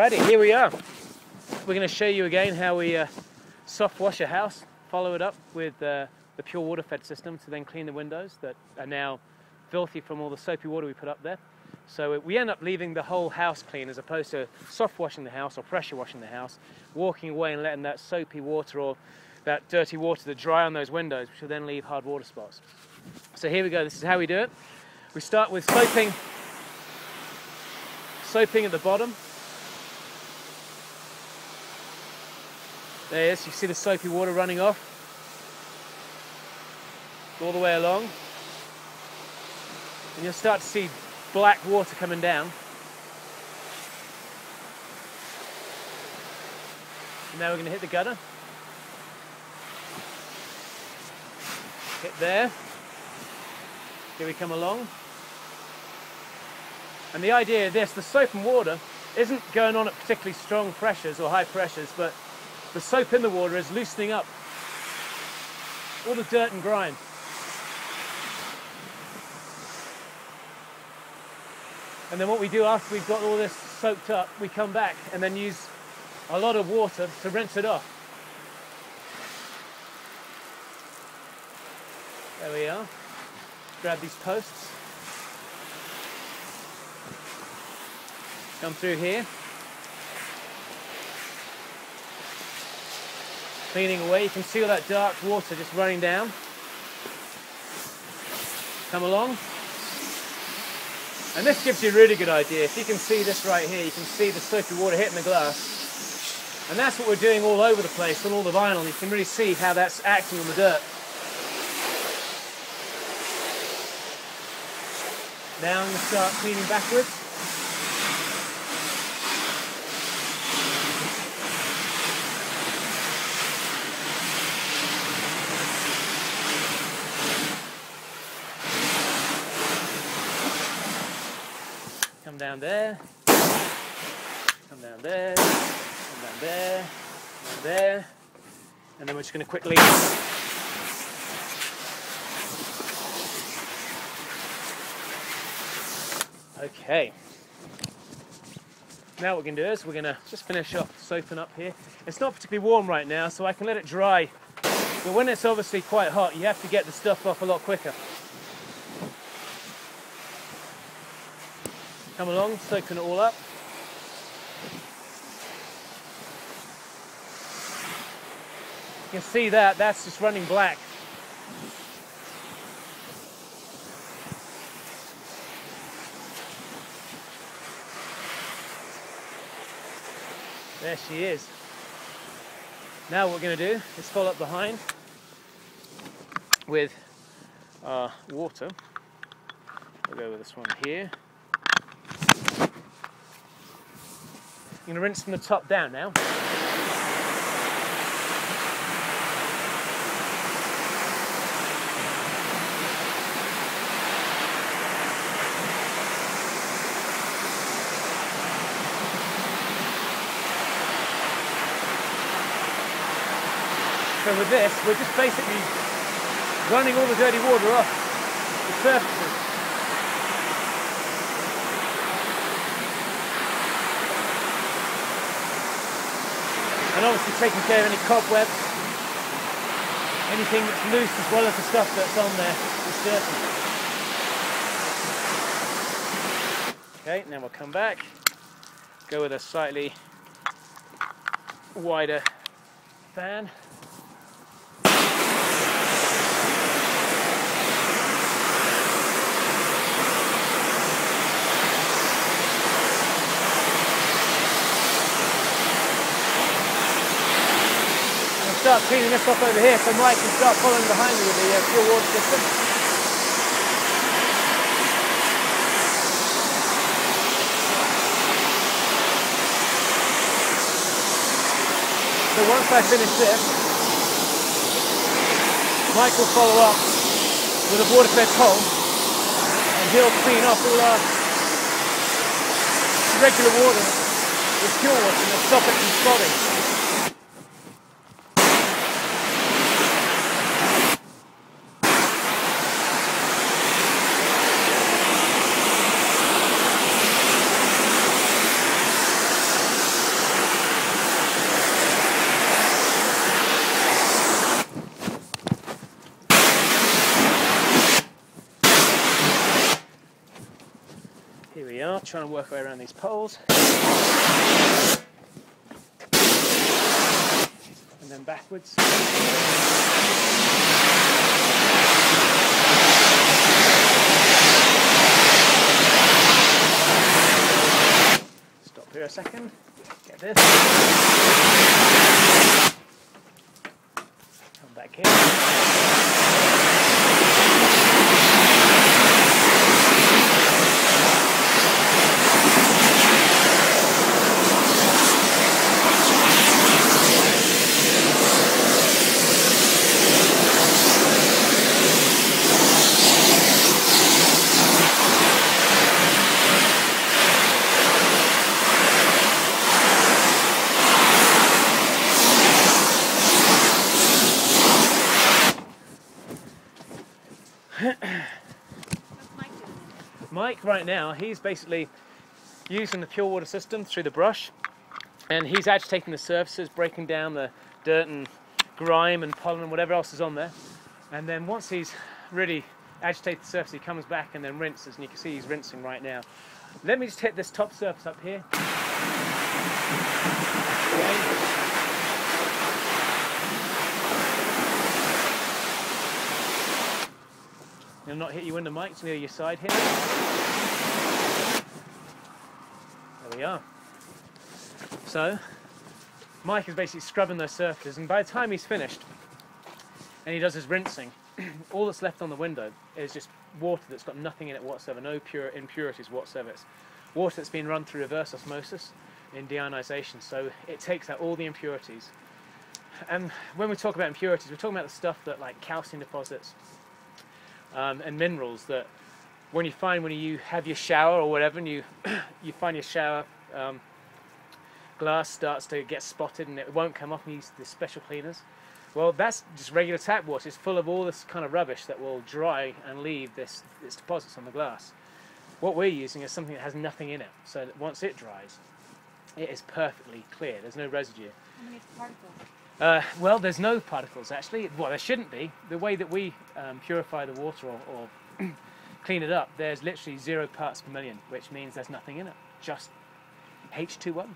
Alrighty, here we are. We're going to show you again how we soft wash a house, follow it up with the pure water fed system to then clean the windows that are now filthy from all the soapy water we put up there. So we end up leaving the whole house clean as opposed to soft washing the house or pressure washing the house, walking away and letting that soapy water or that dirty water to dry on those windows, which will then leave hard water spots. So here we go, this is how we do it. We start with soaping at the bottom. There it is, you see the soapy water running off all the way along. And you'll start to see black water coming down. And now we're going to hit the gutter. Hit there. Here we come along. And the idea of this, the soap and water isn't going on at particularly strong pressures or high pressures, but the soap in the water is loosening up all the dirt and grime. And then what we do after we've got all this soaked up, we come back and then use a lot of water to rinse it off. There we are. Grab these posts. Come through here. Cleaning away, you can see all that dark water just running down. Come along. And this gives you a really good idea. If you can see this right here, you can see the soapy water hitting the glass. And that's what we're doing all over the place on all the vinyl. You can really see how that's acting on the dirt. Now I'm going to start cleaning backwards. Come down there, come down there, come down there, down there, and then we're just going to quickly okay. Now what we're going to do is we're going to just finish off soaping up here. It's not particularly warm right now, so I can let it dry, but when it's obviously quite hot, you have to get the stuff off a lot quicker. Come along, soaking it all up. You can see that's just running black. There she is. Now what we're going to do is follow up behind with water. We'll go with this one here. I'm going to rinse from the top down now. So with this, we're just basically running all the dirty water off the surfaces. And obviously taking care of any cobwebs, anything that's loose as well as the stuff that's on there is dirty. Okay, now we'll come back, go with a slightly wider fan. Start cleaning this off over here so Mike can start following behind me with the pure water system. So once I finish this, Mike will follow up with a water fed pole and he'll clean off all our regular water with pure water and stop it from spotting. Here we are, trying to work our way around these poles. And then backwards. Stop here a second. Get this. Come back here. Mike, right now, he's basically using the pure water system through the brush, and he's agitating the surfaces, breaking down the dirt and grime and pollen and whatever else is on there. And then once he's really agitated the surface, he comes back and then rinses, and you can see he's rinsing right now. Let me just hit this top surface up here. Okay. It'll not hit your window, Mike, it's near your side here. There we are. So, Mike is basically scrubbing those surfaces, and by the time he's finished, and he does his rinsing, all that's left on the window is just water that's got nothing in it whatsoever, no pure impurities whatsoever. It's water that's been run through reverse osmosis in deionization, so it takes out all the impurities. And when we talk about impurities, we're talking about the stuff that, like calcium deposits, and minerals that when you have your shower or whatever, and you find your shower glass starts to get spotted and it won't come off, and you use the special cleaners. Well, that's just regular tap water. It's full of all this kind of rubbish that will dry and leave its deposits on the glass. What we're using is something that has nothing in it, so that once it dries, it is perfectly clear. There's no residue. How many particles? Well, there's no particles actually. Well, there shouldn't be. The way that we purify the water or clean it up, there's literally 0 parts per million, which means there's nothing in it, just H2O.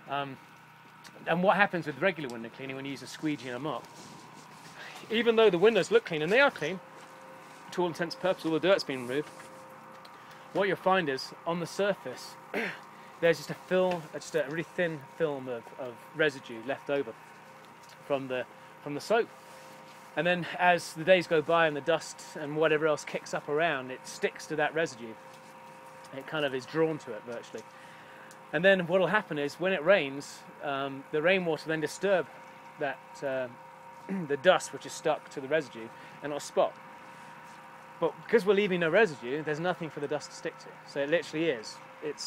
And what happens with regular window cleaning when you use a squeegee and a mop, even though the windows look clean, and they are clean, to all intents and purposes, all the dirt's been removed, what you'll find is on the surface, there's just a really thin film of residue left over from the soap. And then as the days go by and the dust and whatever else kicks up around, it sticks to that residue. It kind of is drawn to it virtually. And then what will happen is when it rains, the rainwater then disturb that the dust which is stuck to the residue, and it'll spot. But because we're leaving no residue, there's nothing for the dust to stick to. So it literally is. It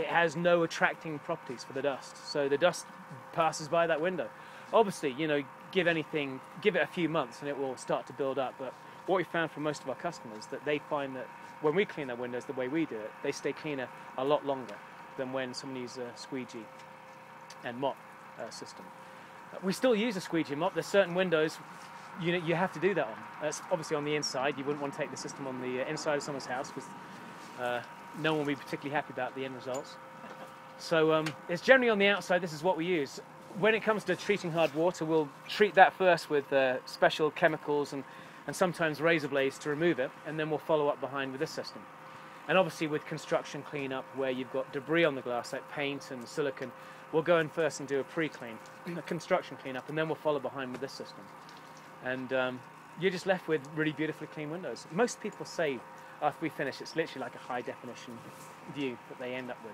has no attracting properties for the dust. So the dust passes by that window. Obviously, you know, give it a few months and it will start to build up. But what we found from most of our customers, that they find that when we clean their windows the way we do it, they stay cleaner a lot longer than when someone uses a squeegee and mop system. We still use a squeegee and mop. There's certain windows you have to do that on. That's obviously on the inside. You wouldn't want to take the system on the inside of someone's house because no one will be particularly happy about the end results. So it's generally on the outside. This is what we use. When it comes to treating hard water, we'll treat that first with special chemicals and sometimes razor blades to remove it, and then we'll follow up behind with this system. And obviously with construction cleanup, where you've got debris on the glass like paint and silicone, we'll go in first and do a pre-clean, a construction cleanup, and then we'll follow behind with this system. And you're just left with really beautifully clean windows. Most people say after we finish, it's literally like a high definition view that they end up with.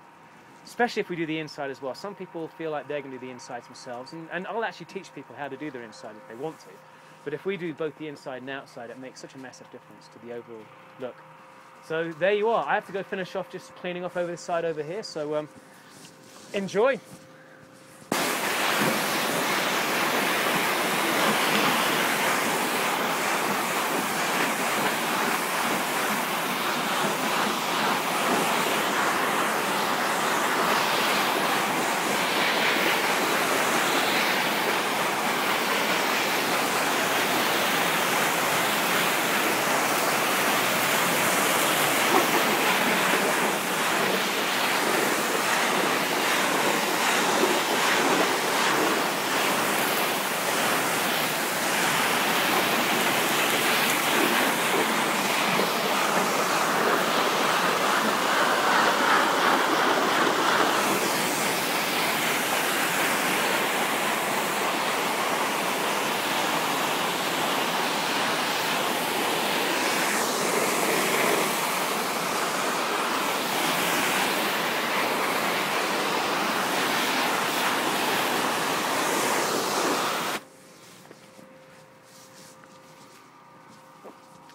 Especially if we do the inside as well. Some people feel like they're going to do the inside themselves, and I'll actually teach people how to do their inside if they want to. But if we do both the inside and outside, it makes such a massive difference to the overall look. So there you are. I have to go finish off just cleaning off over this side over here, so enjoy.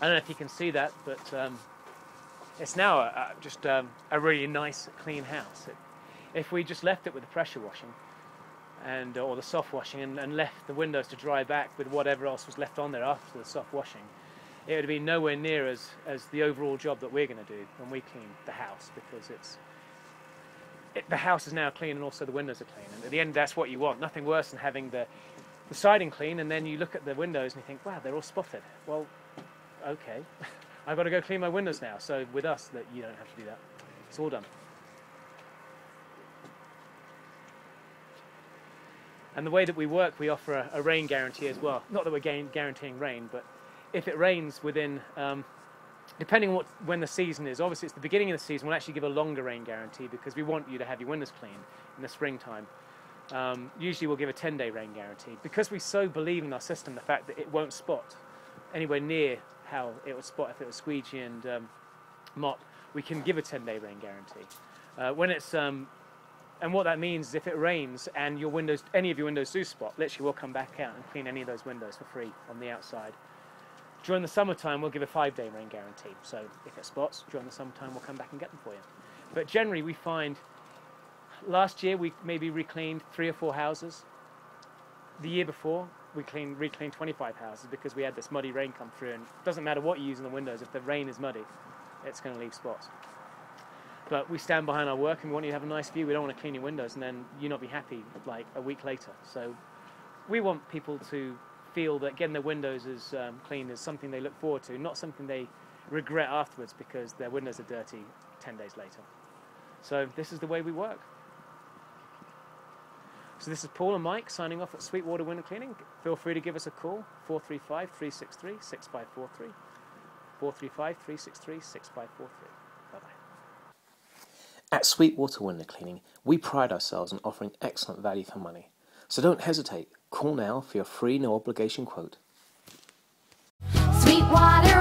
I don't know if you can see that, but it's now just a really nice, clean house. If we just left it with the pressure washing or the soft washing and left the windows to dry back with whatever else was left on there after the soft washing, it would be nowhere near as the overall job that we're going to do when we clean the house, because the house is now clean and also the windows are clean. And at the end, that's what you want. Nothing worse than having the siding clean and then you look at the windows and you think, wow, they're all spotted. Well, okay, I've got to go clean my windows now. So with us, that you don't have to do that. It's all done. And the way that we work, we offer a rain guarantee as well. Not that we're guaranteeing rain, but if it rains within, depending on when the season is, obviously it's the beginning of the season, we'll actually give a longer rain guarantee because we want you to have your windows clean in the springtime. Usually we'll give a 10-day rain guarantee. Because we so believe in our system, the fact that it won't spot anywhere near how it would spot if it was squeegee and mop, we can give a 10-day rain guarantee. And what that means is if it rains and any of your windows do spot, literally we'll come back out and clean any of those windows for free on the outside. During the summertime, we'll give a 5-day rain guarantee. So if it spots, during the summertime, we'll come back and get them for you. But generally, we find, last year, we maybe recleaned 3 or 4 houses. The year before, we recleaned 25 houses because we had this muddy rain come through. And it doesn't matter what you use in the windows, if the rain is muddy, it's going to leave spots. But we stand behind our work and we want you to have a nice view. We don't want to clean your windows and then you not be happy like a week later. So we want people to feel that getting their windows as clean is something they look forward to, not something they regret afterwards because their windows are dirty 10 days later. So this is the way we work. So this is Paul and Mike signing off at Sweetwater Window Cleaning. Feel free to give us a call, 435-363-6543, 435-363-6543. Bye-bye. At Sweetwater Window Cleaning, we pride ourselves on offering excellent value for money. So don't hesitate. Call now for your free, no obligation quote. Sweetwater